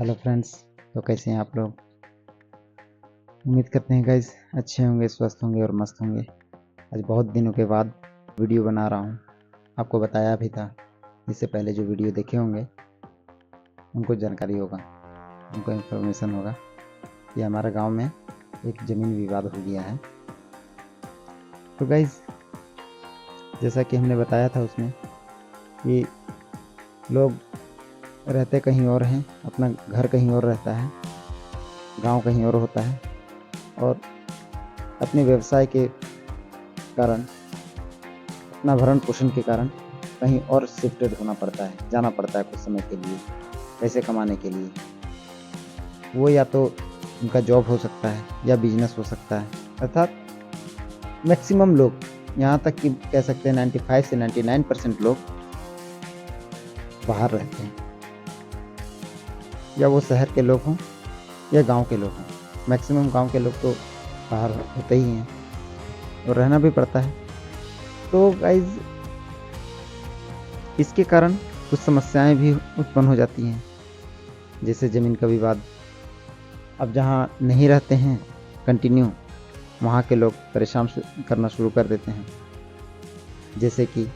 Hello friends. तो कैसे हैं आप लोग? उम्मीद करते हैं गाइस अच्छे होंगे, स्वस्थ होंगे और मस्त होंगे। आज बहुत दिनों के बाद वीडियो बना रहा हूँ। आपको बताया भी था, इससे पहले जो वीडियो देखे होंगे उनको जानकारी होगा, उनको इन्फॉर्मेशन होगा कि हमारा गांव में एक ज़मीन विवाद हो गया है। तो गाइस जैसा कि हमने बताया था उसमें कि लोग रहते कहीं और हैं, अपना घर कहीं और रहता है, गांव कहीं और होता है और अपने व्यवसाय के कारण, अपना भरण पोषण के कारण कहीं और शिफ्टेड होना पड़ता है, जाना पड़ता है कुछ समय के लिए, पैसे कमाने के लिए। वो या तो उनका जॉब हो सकता है या बिजनेस हो सकता है। अर्थात मैक्सिमम लोग, यहाँ तक कि कह सकते हैं 95 से 99% लोग बाहर रहते हैं, या वो शहर के लोग हों या गांव के लोग हों। मैक्सिमम गांव के लोग तो बाहर होते ही हैं और रहना भी पड़ता है। तो गाइज इसके कारण कुछ समस्याएं भी उत्पन्न हो जाती हैं, जैसे ज़मीन का विवाद। अब जहाँ नहीं रहते हैं कंटिन्यू, वहाँ के लोग परेशान करना शुरू कर देते हैं, जैसे कि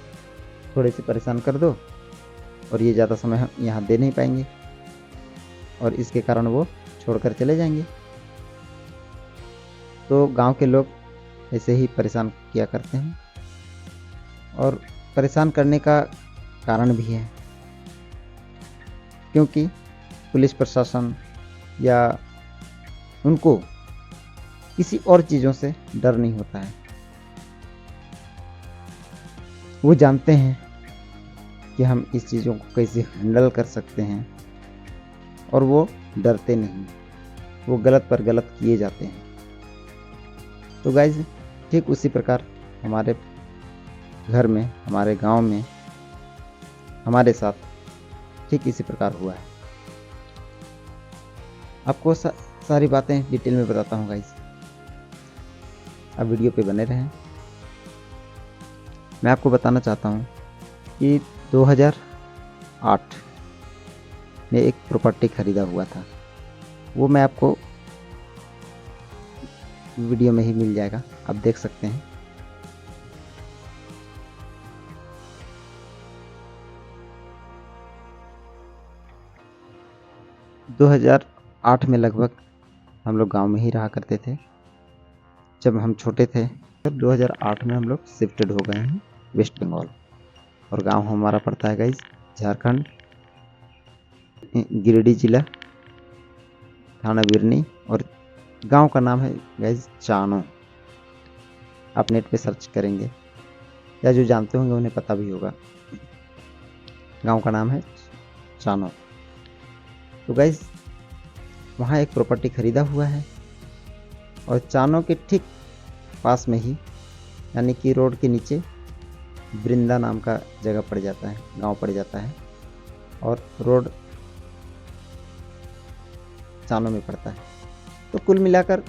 थोड़े से परेशान कर दो और ये ज़्यादा समय हम यहाँ दे नहीं पाएंगे और इसके कारण वो छोड़कर चले जाएंगे। तो गांव के लोग ऐसे ही परेशान किया करते हैं और परेशान करने का कारण भी है, क्योंकि पुलिस प्रशासन या उनको किसी और चीज़ों से डर नहीं होता है। वो जानते हैं कि हम इस चीज़ों को कैसे हैंडल कर सकते हैं और वो डरते नहीं, वो गलत पर गलत किए जाते हैं। तो गाइज ठीक उसी प्रकार हमारे घर में, हमारे गांव में, हमारे साथ ठीक इसी प्रकार हुआ है। आपको सारी बातें डिटेल में बताता हूँ गाइज, आप वीडियो पे बने रहें। मैं आपको बताना चाहता हूँ कि 2008 में एक प्रॉपर्टी खरीदा हुआ था। वो मैं आपको वीडियो में ही मिल जाएगा, आप देख सकते हैं। दो 2008 में लगभग हम लोग गांव में ही रहा करते थे जब हम छोटे थे। तब 2008 में हम लोग शिफ्टेड हो गए हैं वेस्ट बंगाल, और गांव हमारा पड़ता है गाइज झारखंड, गिरिडीह जिला, थाना बिरनी, और गांव का नाम है गाइज चानो। आप नेट पे सर्च करेंगे या जो जानते होंगे उन्हें पता भी होगा, गांव का नाम है चानो। तो गाइज वहाँ एक प्रॉपर्टी खरीदा हुआ है और चानो के ठीक पास में ही, यानी कि रोड के नीचे वृंदा नाम का जगह पड़ जाता है, गांव पड़ जाता है, और रोड चानो में पड़ता है। तो कुल मिलाकर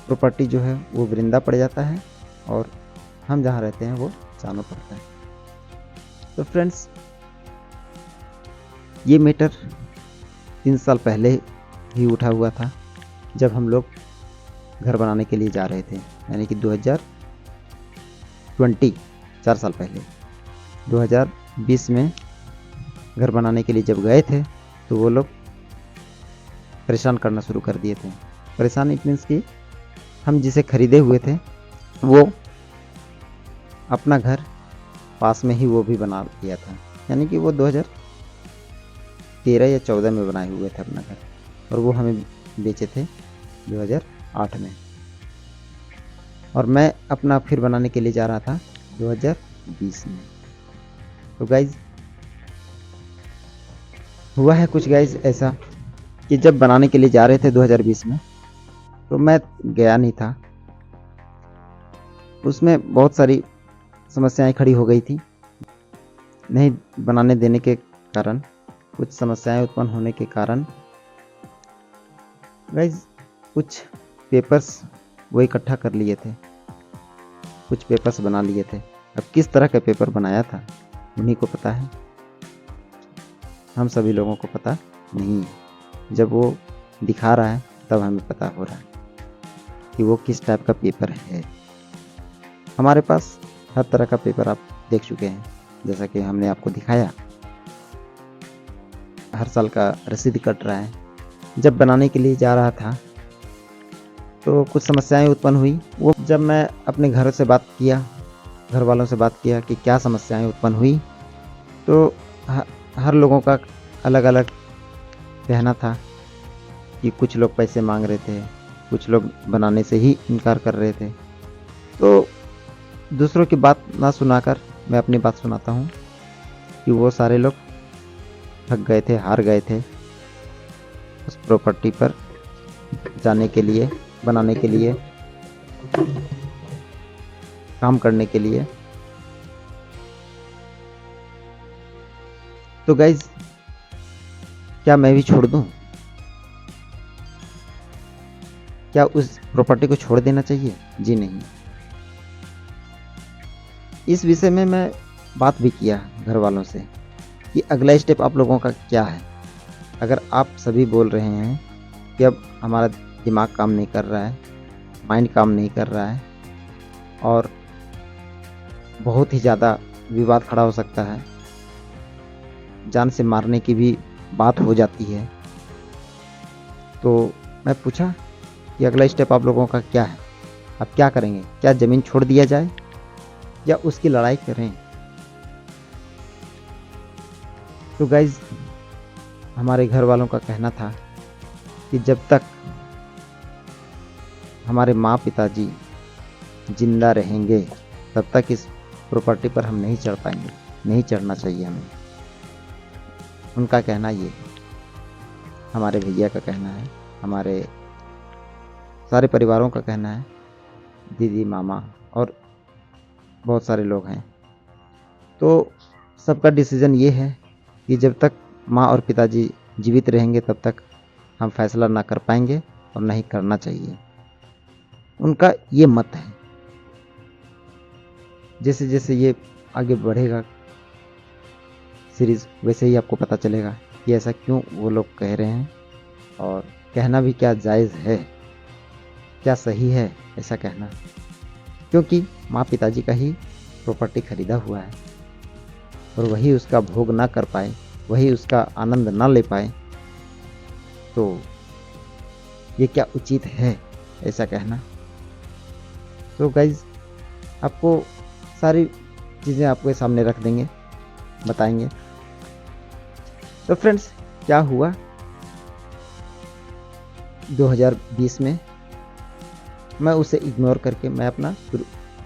प्रॉपर्टी जो है वो वृंदा पड़ जाता है और हम जहाँ रहते हैं वो चानो पड़ता है। तो फ्रेंड्स ये मैटर 3 साल पहले ही उठा हुआ था, जब हम लोग घर बनाने के लिए जा रहे थे, यानी कि 2020, 4 साल पहले 2020 में घर बनाने के लिए जब गए थे तो वो लोग परेशान करना शुरू कर दिए थे। परेशान इट मीन्स कि हम जिसे खरीदे हुए थे वो अपना घर पास में ही वो भी बना दिया था, यानी कि वो 2013 या 14 में बनाए हुए थे अपना घर, और वो हमें बेचे थे 2008 में, और मैं अपना फिर बनाने के लिए जा रहा था 2020 में। तो गाइज हुआ है कुछ गाइज ऐसा कि जब बनाने के लिए जा रहे थे 2020 में, तो मैं गया नहीं था। उसमें बहुत सारी समस्याएं खड़ी हो गई थी, नहीं बनाने देने के कारण, कुछ समस्याएं उत्पन्न होने के कारण गाइज कुछ पेपर्स वो इकट्ठा कर लिए थे, कुछ पेपर्स बना लिए थे। अब किस तरह का पेपर बनाया था उन्हीं को पता है। हम सभी लोगों को पता नहीं है। जब वो दिखा रहा है तब हमें पता हो रहा है कि वो किस टाइप का पेपर है। हमारे पास हर तरह का पेपर आप देख चुके हैं, जैसा कि हमने आपको दिखाया। हर साल का रसीद कट रहा है। जब बनाने के लिए जा रहा था तो कुछ समस्याएं उत्पन्न हुई। वो जब मैं अपने घर वालों से बात किया कि क्या समस्याएं उत्पन्न हुई, तो हर लोगों का अलग अलग कहना था कि कुछ लोग पैसे मांग रहे थे, कुछ लोग बनाने से ही इनकार कर रहे थे। तो दूसरों की बात ना सुनाकर मैं अपनी बात सुनाता हूँ कि वो सारे लोग थक गए थे, हार गए थे उस प्रॉपर्टी पर जाने के लिए, बनाने के लिए, काम करने के लिए। तो गाइज, क्या मैं भी छोड़ दूं? क्या उस प्रॉपर्टी को छोड़ देना चाहिए? जी नहीं। इस विषय में मैं बात भी किया घर वालों से कि अगला स्टेप आप लोगों का क्या है। अगर आप सभी बोल रहे हैं कि अब हमारा दिमाग काम नहीं कर रहा है, माइंड काम नहीं कर रहा है और बहुत ही ज़्यादा विवाद खड़ा हो सकता है, जान से मारने की भी बात हो जाती है, तो मैं पूछा कि अगला स्टेप आप लोगों का क्या है? आप क्या करेंगे? क्या ज़मीन छोड़ दिया जाए या उसकी लड़ाई करें? तो गाइज, हमारे घर वालों का कहना था कि जब तक हमारे माँ पिताजी जिंदा रहेंगे तब तक इस प्रॉपर्टी पर हम नहीं चढ़ पाएंगे, नहीं चढ़ना चाहिए हमें। उनका कहना ये है, हमारे भैया का कहना है, हमारे सारे परिवारों का कहना है, दीदी, मामा और बहुत सारे लोग हैं। तो सबका डिसीजन ये है कि जब तक माँ और पिताजी जीवित रहेंगे तब तक हम फैसला ना कर पाएंगे और नहीं करना चाहिए। उनका ये मत है। जैसे जैसे ये आगे बढ़ेगा सीरीज़, वैसे ही आपको पता चलेगा कि ऐसा क्यों वो लोग कह रहे हैं और कहना भी क्या जायज़ है, क्या सही है ऐसा कहना। क्योंकि माँ पिताजी का ही प्रॉपर्टी खरीदा हुआ है और वही उसका भोग ना कर पाए, वही उसका आनंद ना ले पाए, तो ये क्या उचित है ऐसा कहना। तो गाइज, आपको सारी चीज़ें आपके सामने रख देंगे, बताएंगे। तो फ्रेंड्स, क्या हुआ 2020 में, मैं उसे इग्नोर करके मैं अपना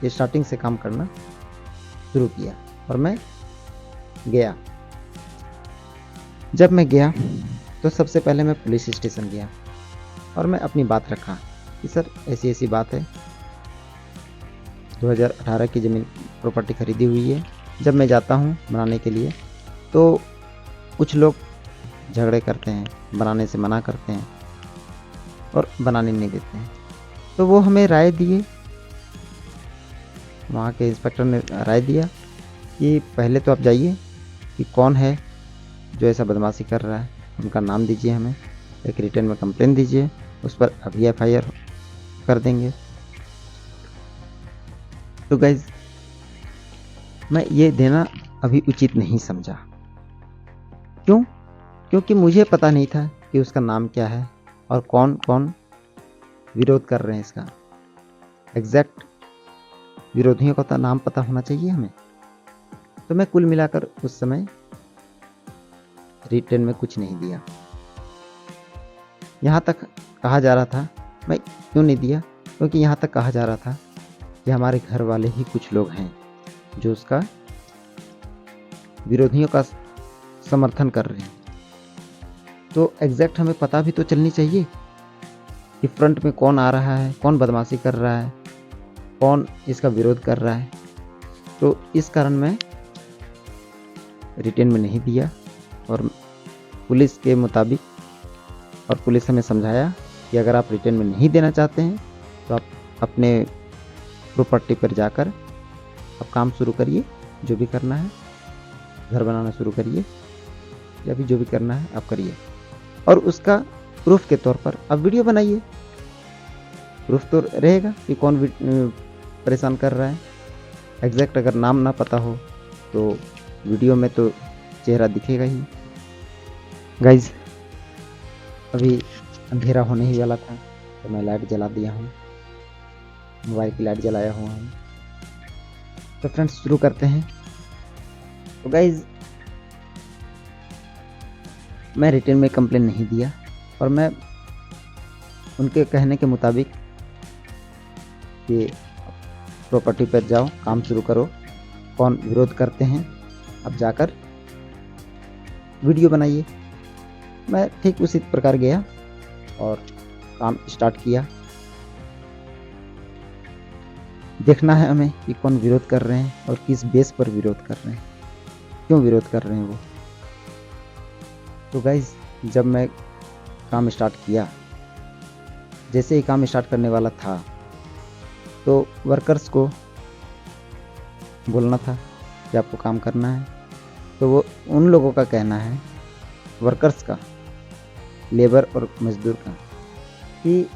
स्टार्टिंग से काम करना शुरू किया और मैं गया। जब मैं गया तो सबसे पहले मैं पुलिस स्टेशन गया और मैं अपनी बात रखा कि सर ऐसी ऐसी बात है, 2018 की ज़मीन प्रॉपर्टी खरीदी हुई है। जब मैं जाता हूँ बनाने के लिए तो कुछ लोग झगड़े करते हैं, बनाने से मना करते हैं और बनाने नहीं देते हैं। तो वो हमें राय दिए, वहाँ के इंस्पेक्टर ने राय दिया कि पहले तो आप जाइए कि कौन है जो ऐसा बदमाशी कर रहा है, उनका नाम दीजिए, हमें एक रिटर्न में कंप्लेंट दीजिए, उस पर अभी FIR कर देंगे। तो गाइज, मैं ये देना अभी उचित नहीं समझा। क्यों? क्योंकि मुझे पता नहीं था कि उसका नाम क्या है और कौन कौन विरोध कर रहे हैं इसका। एग्जैक्ट विरोधियों का तो नाम पता होना चाहिए हमें। तो मैं कुल मिलाकर उस समय रिटर्न में कुछ नहीं दिया। यहाँ तक कहा जा रहा था, मैं क्यों नहीं दिया? क्योंकि यहाँ तक कहा जा रहा था कि हमारे घर वाले ही कुछ लोग हैं जो उसका विरोधियों का समर्थन कर रहे हैं। तो एग्जैक्ट हमें पता भी तो चलनी चाहिए कि फ्रंट में कौन आ रहा है, कौन बदमाशी कर रहा है, कौन इसका विरोध कर रहा है। तो इस कारण मैं रिटर्न में नहीं दिया और पुलिस के मुताबिक, और पुलिस हमें समझाया कि अगर आप रिटर्न में नहीं देना चाहते हैं तो आप अपने प्रॉपर्टी पर जाकर आप काम शुरू करिए, जो भी करना है, घर बनाना शुरू करिए या भी जो भी करना है आप करिए, और उसका प्रूफ के तौर पर आप वीडियो बनाइए। प्रूफ तो रहेगा कि कौन परेशान कर रहा है। एग्जैक्ट अगर नाम ना पता हो तो वीडियो में तो चेहरा दिखेगा ही। गाइज अभी अंधेरा होने ही वाला था तो मैं लाइट जला दिया हूँ, मोबाइल की लाइट जलाया हुआ हूँ। तो फ्रेंड्स शुरू करते हैं। तो गाइज मैं रिटर्न में कंप्लेन नहीं दिया, और मैं उनके कहने के मुताबिक कि प्रॉपर्टी पर जाओ, काम शुरू करो, कौन विरोध करते हैं अब जाकर वीडियो बनाइए। मैं ठीक उसी प्रकार गया और काम स्टार्ट किया। देखना है हमें कि कौन विरोध कर रहे हैं और किस बेस पर विरोध कर रहे हैं, क्यों विरोध कर रहे हैं वो। तो गाइज जब मैं काम स्टार्ट किया, जैसे ही काम स्टार्ट करने वाला था तो वर्कर्स को बोलना था कि आपको काम करना है। तो वो उन लोगों का कहना है, वर्कर्स का, लेबर और मजदूर का, कि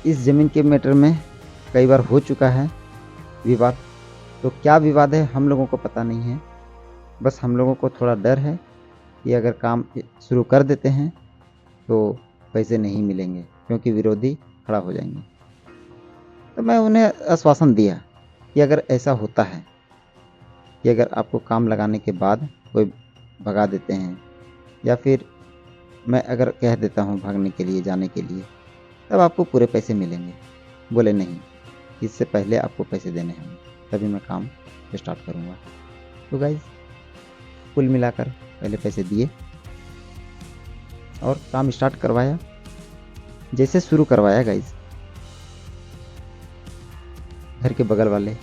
इस ज़मीन के मैटर में कई बार हो चुका है विवाद। तो क्या विवाद है हम लोगों को पता नहीं है, बस हम लोगों को थोड़ा डर है कि अगर काम शुरू कर देते हैं तो पैसे नहीं मिलेंगे क्योंकि विरोधी खड़ा हो जाएंगे। तो मैं उन्हें आश्वासन दिया कि अगर ऐसा होता है कि अगर आपको काम लगाने के बाद कोई भगा देते हैं, या फिर मैं अगर कह देता हूँ भागने के लिए, जाने के लिए, तब आपको पूरे पैसे मिलेंगे। बोले नहीं, इससे पहले आपको पैसे देने हैं, तभी मैं काम स्टार्ट करूँगा। तो गाइज कुल मिलाकर पहले पैसे दिए और काम स्टार्ट करवाया। जैसे शुरू करवाया गाइज, घर के बगल वाले,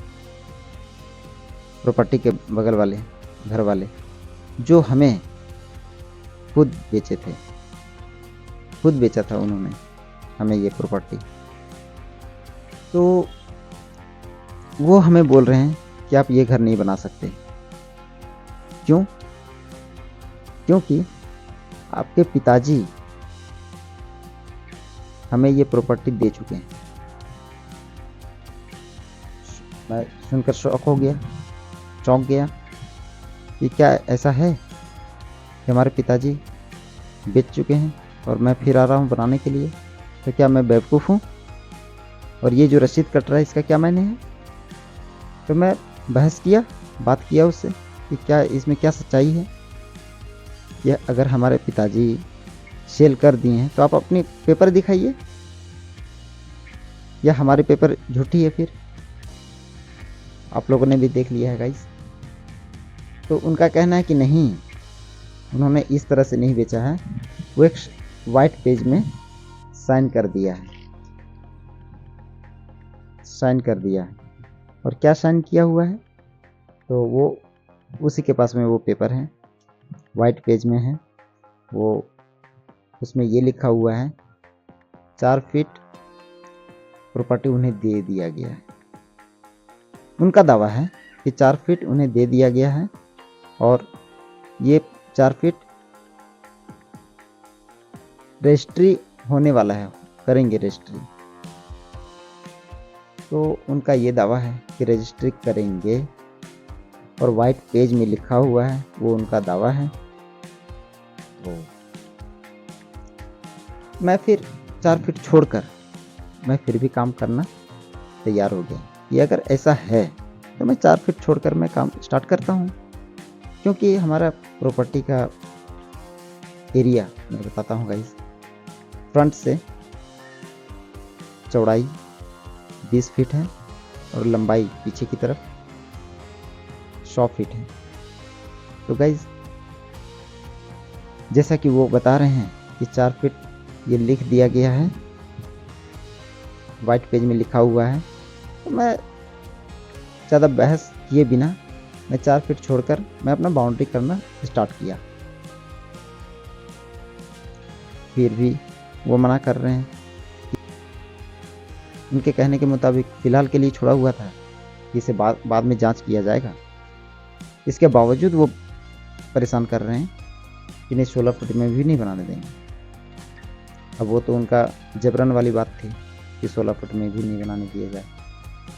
प्रॉपर्टी के बगल वाले घर वाले, जो हमें खुद बेचे थे, खुद बेचा था उन्होंने हमें ये प्रॉपर्टी, तो वो हमें बोल रहे हैं कि आप ये घर नहीं बना सकते। क्यों? क्योंकि आपके पिताजी हमें ये प्रॉपर्टी दे चुके हैं। मैं सुनकर चौंक गया कि क्या ऐसा है कि हमारे पिताजी बेच चुके हैं और मैं फिर आ रहा हूँ बनाने के लिए? तो क्या मैं बेवकूफ़ हूँ? और ये जो रसीद कट रहा है इसका क्या मायने है? तो मैं बहस किया, बात किया उससे कि क्या इसमें क्या सच्चाई है। या अगर हमारे पिताजी सेल कर दिए हैं तो आप अपने पेपर दिखाइए, या हमारे पेपर झूठी है। फिर आप लोगों ने भी देख लिया है गाइस। तो उनका कहना है कि नहीं, उन्होंने इस तरह से नहीं बेचा है, वो एक वाइट पेज में साइन कर दिया है, साइन कर दिया है। और क्या साइन किया हुआ है? तो वो उसी के पास में वो पेपर है, वाइट पेज में है वो, उसमें ये लिखा हुआ है 4 फीट प्रॉपर्टी उन्हें दे दिया गया है। उनका दावा है कि 4 फीट उन्हें दे दिया गया है और ये 4 फीट रजिस्ट्री होने वाला है, करेंगे रजिस्ट्री। तो उनका ये दावा है कि रजिस्ट्री करेंगे और वाइट पेज में लिखा हुआ है, वो उनका दावा है। तो मैं फिर 4 फीट छोड़कर मैं फिर भी काम करना तैयार हो गया कि अगर ऐसा है तो मैं 4 फीट छोड़कर मैं काम स्टार्ट करता हूँ। क्योंकि हमारा प्रॉपर्टी का एरिया मैं बताता हूँ गाइस, फ्रंट से चौड़ाई 20 फीट है और लंबाई पीछे की तरफ 100 फीट है। तो गाइस जैसा कि वो बता रहे हैं कि 4 फीट ये लिख दिया गया है, वाइट पेज में लिखा हुआ है, तो मैं ज़्यादा बहस किए बिना मैं 4 फीट छोड़कर मैं अपना बाउंड्री करना स्टार्ट किया। फिर भी वो मना कर रहे हैं। उनके कहने के मुताबिक फ़िलहाल के लिए छोड़ा हुआ था, इसे बाद में जांच किया जाएगा। इसके बावजूद वो परेशान कर रहे हैं इन्हें 16 फुट में भी नहीं बनाने देंगे। अब वो तो उनका जबरन वाली बात थी कि 16 फुट में भी नहीं बनाने दिया जाए,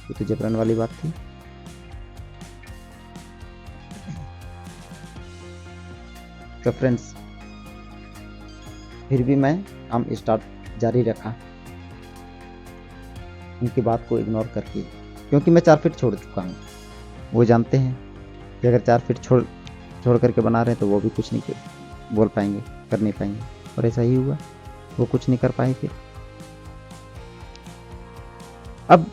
ये तो जबरन वाली बात थी। तो फ्रेंड्स, फिर भी मैं काम स्टार्ट जारी रखा उनकी बात को इग्नोर करके, क्योंकि मैं 4 फीट छोड़ चुका हूँ। वो जानते हैं कि अगर 4 फीट छोड़ करके बना रहे हैं तो वो भी कुछ नहीं बोल पाएंगे, कर नहीं पाएंगे, और ऐसा ही हुआ, वो कुछ नहीं कर पाए। फिर अब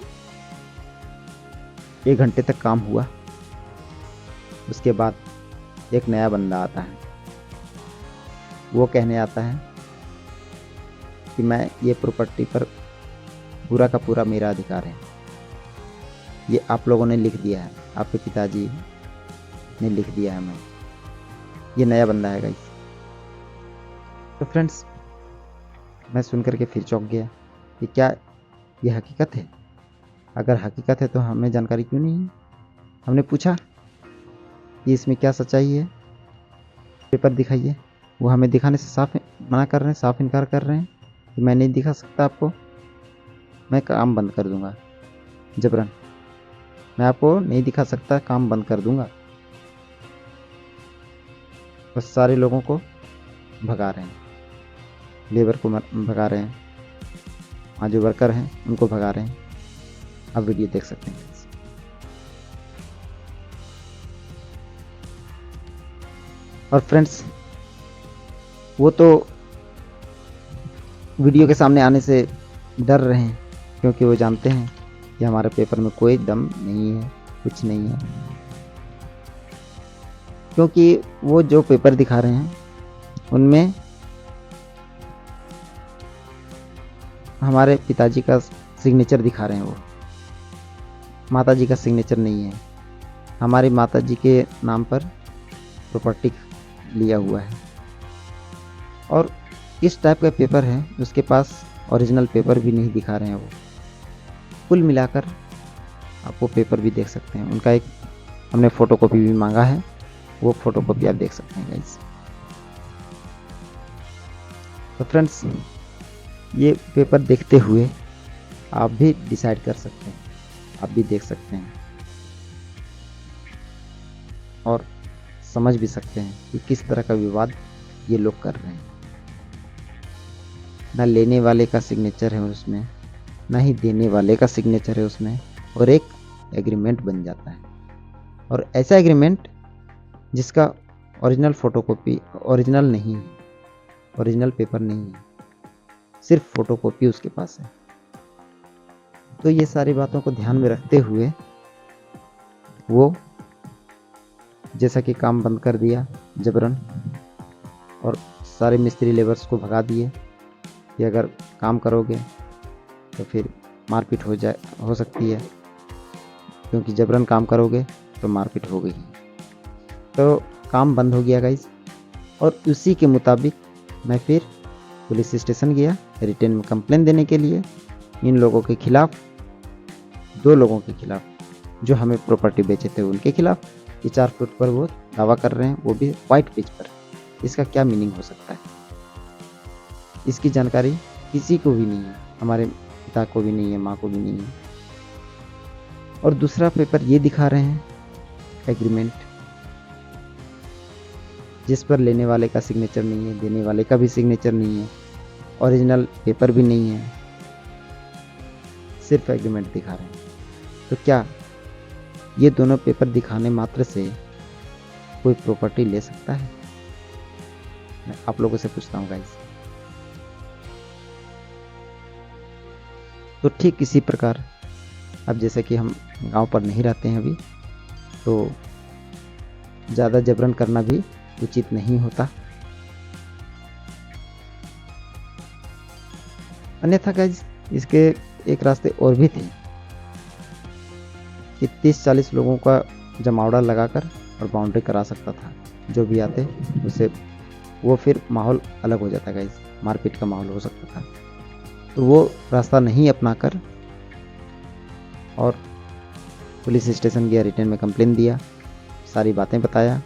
1 घंटे तक काम हुआ, उसके बाद एक नया बंदा आता है। वो कहने आता है कि मैं ये प्रॉपर्टी पर पूरा का पूरा मेरा अधिकार है, ये आप लोगों ने लिख दिया है, आपके पिताजी ने लिख दिया है। मैं ये नया बंदा है गाइस। तो फ्रेंड्स, मैं सुन करके फिर चौंक गया कि क्या ये हकीकत है? अगर हकीकत है तो हमें जानकारी क्यों नहीं है? हमने पूछा कि इसमें क्या सच्चाई है, पेपर दिखाइए। वो हमें दिखाने से साफ मना कर रहे हैं, साफ इनकार कर रहे हैं कि मैं नहीं दिखा सकता आपको, मैं काम बंद कर दूंगा जबरन, मैं आपको नहीं दिखा सकता, काम बंद कर दूंगा। बस सारे लोगों को भगा रहे हैं, लेबर को भगा रहे हैं, वहाँ जो वर्कर हैं उनको भगा रहे हैं। आप वीडियो देख सकते हैं। और फ्रेंड्स, वो तो वीडियो के सामने आने से डर रहे हैं, क्योंकि वो जानते हैं कि हमारे पेपर में कोई दम नहीं है, कुछ नहीं है। क्योंकि वो जो पेपर दिखा रहे हैं उनमें हमारे पिताजी का सिग्नेचर दिखा रहे हैं, वो माताजी का सिग्नेचर नहीं है। हमारी माताजी के नाम पर प्रॉपर्टी लिया हुआ है, और इस टाइप का पेपर है, उसके पास ओरिजिनल पेपर भी नहीं दिखा रहे हैं। वो कुल मिलाकर आपको पेपर भी देख सकते हैं, उनका एक हमने फ़ोटोकॉपी भी मांगा है, वो फ़ोटोकॉपी आप देख सकते हैं गाइस। तो फ्रेंड्स, ये पेपर देखते हुए आप भी डिसाइड कर सकते हैं, आप भी देख सकते हैं और समझ भी सकते हैं कि किस तरह का विवाद ये लोग कर रहे हैं। ना लेने वाले का सिग्नेचर है उसमें, ना ही देने वाले का सिग्नेचर है उसमें, और एक एग्रीमेंट बन जाता है। और ऐसा एग्रीमेंट जिसका ओरिजिनल फ़ोटोकॉपी ओरिजिनल नहीं है, ओरिजिनल पेपर नहीं है, सिर्फ फ़ोटोकॉपी उसके पास है। तो ये सारी बातों को ध्यान में रखते हुए वो जैसा कि काम बंद कर दिया जबरन, और सारे मिस्त्री लेबर्स को भगा दिए कि अगर काम करोगे तो फिर मारपीट हो सकती है, क्योंकि जबरन काम करोगे तो मारपीट हो गई। तो काम बंद हो गया गाइस, और उसी के मुताबिक मैं फिर पुलिस स्टेशन गया रिटर्न में कंप्लेन देने के लिए इन लोगों के खिलाफ, 2 लोगों के खिलाफ जो हमें प्रॉपर्टी बेचे थे उनके खिलाफ, कि 4 फुट पर वो दावा कर रहे हैं, वो भी वाइट पेज पर। इसका क्या मीनिंग हो सकता है? इसकी जानकारी किसी को भी नहीं है, हमारे पिता को भी नहीं है, माँ को भी नहीं है। और दूसरा पेपर ये दिखा रहे हैं एग्रीमेंट, जिस पर लेने वाले का सिग्नेचर नहीं है, देने वाले का भी सिग्नेचर नहीं है, ओरिजिनल पेपर भी नहीं है, सिर्फ एग्रीमेंट दिखा रहे हैं। तो क्या ये दोनों पेपर दिखाने मात्र से कोई प्रॉपर्टी ले सकता है? मैं आप लोगों से पूछता हूँ गाइस। तो ठीक इसी प्रकार, अब जैसे कि हम गांव पर नहीं रहते हैं अभी, तो ज़्यादा जबरन करना भी उचित नहीं होता। अन्यथा गाइस, इसके एक रास्ते और भी थे कि 30-40 लोगों का जमावड़ा लगाकर और बाउंड्री करा सकता था, जो भी आते उससे वो फिर माहौल अलग हो जाता गाइस, मारपीट का माहौल हो सकता था। तो वो रास्ता नहीं अपनाकर और पुलिस स्टेशन गया, रिटर्न में कंप्लेन दिया, सारी बातें बताया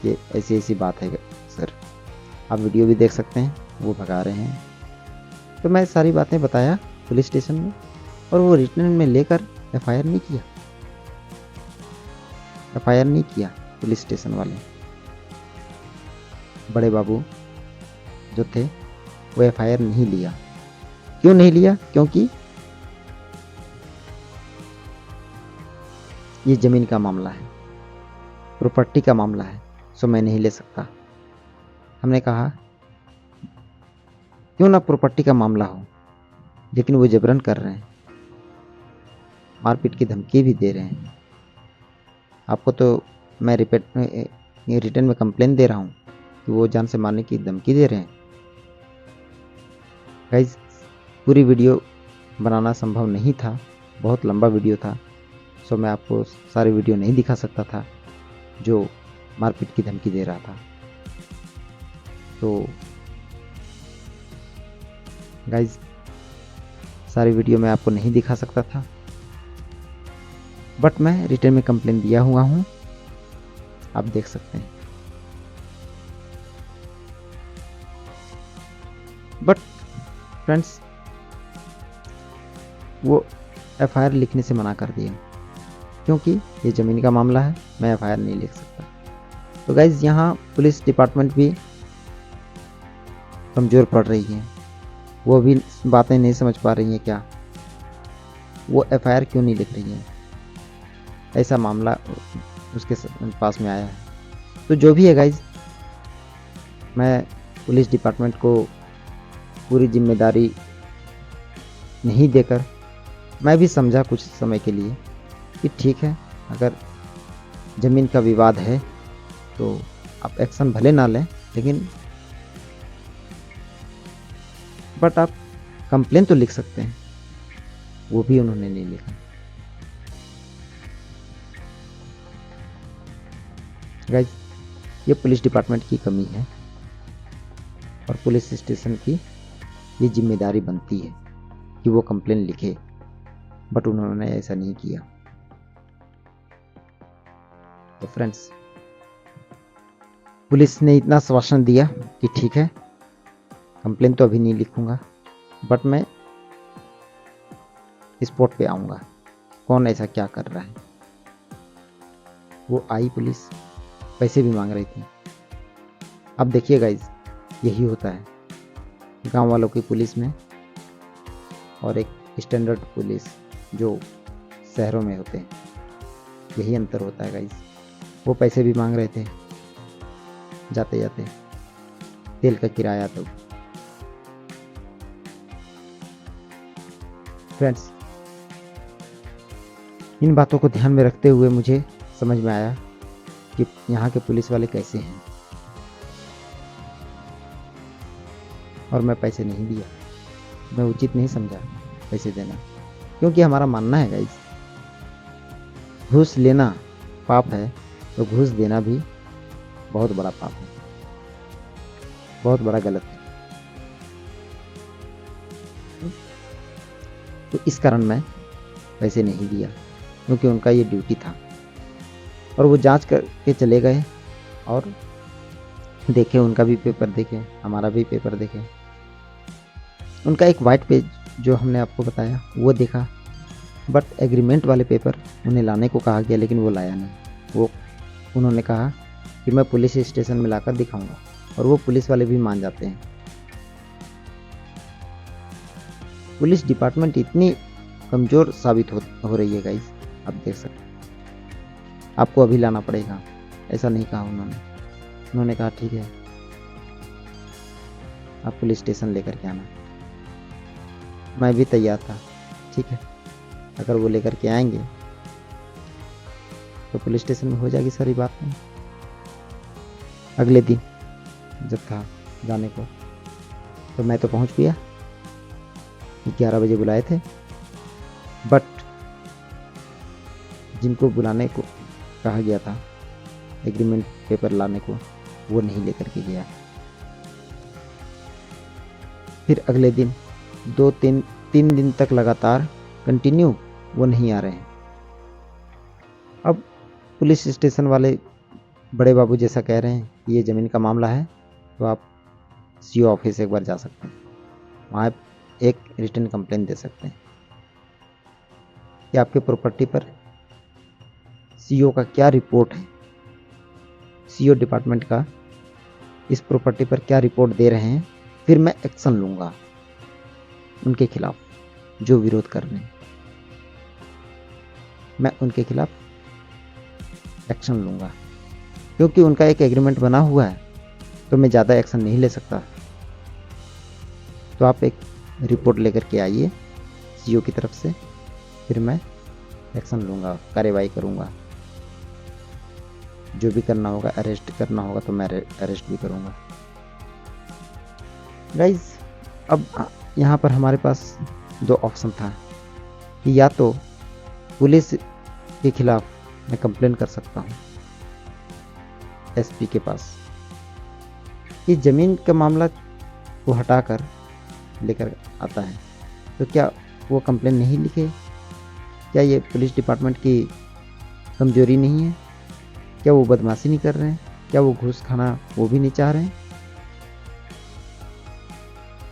कि ऐसी ऐसी बात है सर, आप वीडियो भी देख सकते हैं, वो भगा रहे हैं। तो मैं सारी बातें बताया पुलिस स्टेशन में, और वो रिटर्न में लेकर एफआईआर नहीं किया। एफआईआर नहीं किया पुलिस स्टेशन वाले। बड़े बाबू जो थे वो एफआईआर नहीं लिया। क्यों नहीं लिया? क्योंकि ये ज़मीन का मामला है, प्रॉपर्टी का मामला है, सो मैं नहीं ले सकता। हमने कहा क्यों ना प्रॉपर्टी का मामला हो, लेकिन वो जबरन कर रहे हैं, मारपीट की धमकी भी दे रहे हैं। आपको तो मैं रिटर्न में कंप्लेन दे रहा हूँ कि वो जान से मारने की धमकी दे रहे हैं। गाइस, पूरी वीडियो बनाना संभव नहीं था, बहुत लंबा वीडियो था, सो मैं आपको सारी वीडियो नहीं दिखा सकता था जो मारपीट की धमकी दे रहा था। तो गाइस, सारी वीडियो मैं आपको नहीं दिखा सकता था, बट मैं रिटर्न में कंप्लेन दिया हुआ हूँ, आप देख सकते हैं। बट फ्रेंड्स, वो एफआईआर लिखने से मना कर दिया, क्योंकि ये ज़मीन का मामला है, मैं एफआईआर नहीं लिख सकता। तो गाइज, यहाँ पुलिस डिपार्टमेंट भी कमज़ोर पड़ रही है, वो भी बातें नहीं समझ पा रही हैं क्या, वो एफआईआर क्यों नहीं लिख रही है। ऐसा मामला उसके पास में आया है। तो जो भी है गाइज, मैं पुलिस डिपार्टमेंट को पूरी जिम्मेदारी नहीं देकर मैं भी समझा कुछ समय के लिए कि ठीक है, अगर ज़मीन का विवाद है तो आप एक्शन भले ना लें, लेकिन बट आप कंप्लेन तो लिख सकते हैं। वो भी उन्होंने नहीं लिखा। गाइज, ये पुलिस डिपार्टमेंट की कमी है और पुलिस स्टेशन की ये जिम्मेदारी बनती है कि वो कंप्लेन लिखे, बट उन्होंने ऐसा नहीं किया। तो फ्रेंड्स, पुलिस ने इतना आश्वासन दिया कि ठीक है, कंप्लेन तो अभी नहीं लिखूंगा, बट मैं स्पॉट पे आऊँगा, कौन ऐसा क्या कर रहा है। वो आई पुलिस, पैसे भी मांग रही थी। अब देखिए गाइज, यही होता है गांव वालों की पुलिस में और एक स्टैंडर्ड पुलिस जो शहरों में होते हैं, यही अंतर होता है गाइज। वो पैसे भी मांग रहे थे जाते जाते, तेल का किराया। तो फ्रेंड्स, इन बातों को ध्यान में रखते हुए मुझे समझ में आया कि यहाँ के पुलिस वाले कैसे हैं, और मैं पैसे नहीं दिया। मैं उचित नहीं समझा पैसे देना, क्योंकि हमारा मानना है गाइज, घूस लेना पाप है तो घूस देना भी बहुत बड़ा पाप है, बहुत बड़ा गलत है। तो इस कारण मैं पैसे नहीं दिया, क्योंकि उनका ये ड्यूटी था। और वो जांच करके चले गए और देखे, उनका भी पेपर देखे, हमारा भी पेपर देखे। उनका एक वाइट पेज जो हमने आपको बताया वो देखा, बट एग्रीमेंट वाले पेपर उन्हें लाने को कहा गया, लेकिन वो लाया नहीं। वो उन्होंने कहा कि मैं पुलिस स्टेशन में लाकर दिखाऊंगा, और वो पुलिस वाले भी मान जाते हैं। पुलिस डिपार्टमेंट इतनी कमज़ोर साबित हो रही है गाइस, आप देख सकते हैं। आपको अभी लाना पड़ेगा, ऐसा नहीं कहा उन्होंने कहा ठीक है, आप पुलिस स्टेशन लेकर के आना। मैं भी तैयार था, ठीक है, अगर वो लेकर के आएंगे तो पुलिस स्टेशन में हो जाएगी सारी बात नहीं। अगले दिन जब था जाने को, तो मैं तो पहुंच गया, 11 बजे बुलाए थे, बट जिनको बुलाने को कहा गया था एग्रीमेंट पेपर लाने को, वो नहीं लेकर के गया। फिर अगले दिन 2-3 दिन तक लगातार कंटिन्यू वो नहीं आ रहे हैं। अब पुलिस स्टेशन वाले बड़े बाबू जैसा कह रहे हैं कि ये ज़मीन का मामला है, तो आप सीओ ऑफिस एक बार जा सकते हैं, वहाँ एक रिटर्न कंप्लेन दे सकते हैं कि आपके प्रॉपर्टी पर सीओ का क्या रिपोर्ट है, सीओ डिपार्टमेंट का इस प्रॉपर्टी पर क्या रिपोर्ट दे रहे हैं, फिर मैं एक्शन लूँगा उनके खिलाफ जो विरोध कर रहे हैं, मैं उनके खिलाफ एक्शन लूँगा। क्योंकि उनका एक एग्रीमेंट बना हुआ है तो मैं ज़्यादा एक्शन नहीं ले सकता। तो आप एक रिपोर्ट लेकर के आइए सीओ की तरफ से, फिर मैं एक्शन लूँगा, कार्रवाई करूँगा। जो भी करना होगा, अरेस्ट करना होगा तो मैं अरेस्ट भी करूँगा। गाइज, अब यहाँ पर हमारे पास दो ऑप्शन था कि या तो पुलिस के खिलाफ मैं कंप्लेन कर सकता हूँ एसपी के पास कि ज़मीन का मामला को हटाकर लेकर आता है, तो क्या वो कंप्लेन नहीं लिखे? क्या ये पुलिस डिपार्टमेंट की कमजोरी नहीं है? क्या वो बदमाशी नहीं कर रहे हैं? क्या वो घूस खाना वो भी नहीं चाह रहे हैं?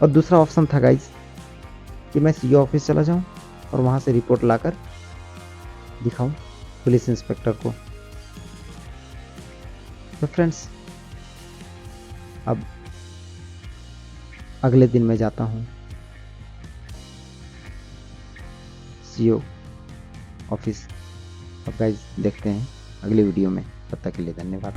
और दूसरा ऑप्शन था गाइज कि मैं सीओ ऑफिस चला जाऊं और वहां से रिपोर्ट लाकर दिखाऊं पुलिस इंस्पेक्टर को। तो फ्रेंड्स, अब अगले दिन मैं जाता हूं सीओ ऑफिस। अब गाइज देखते हैं अगली वीडियो में, तब तक के लिए धन्यवाद।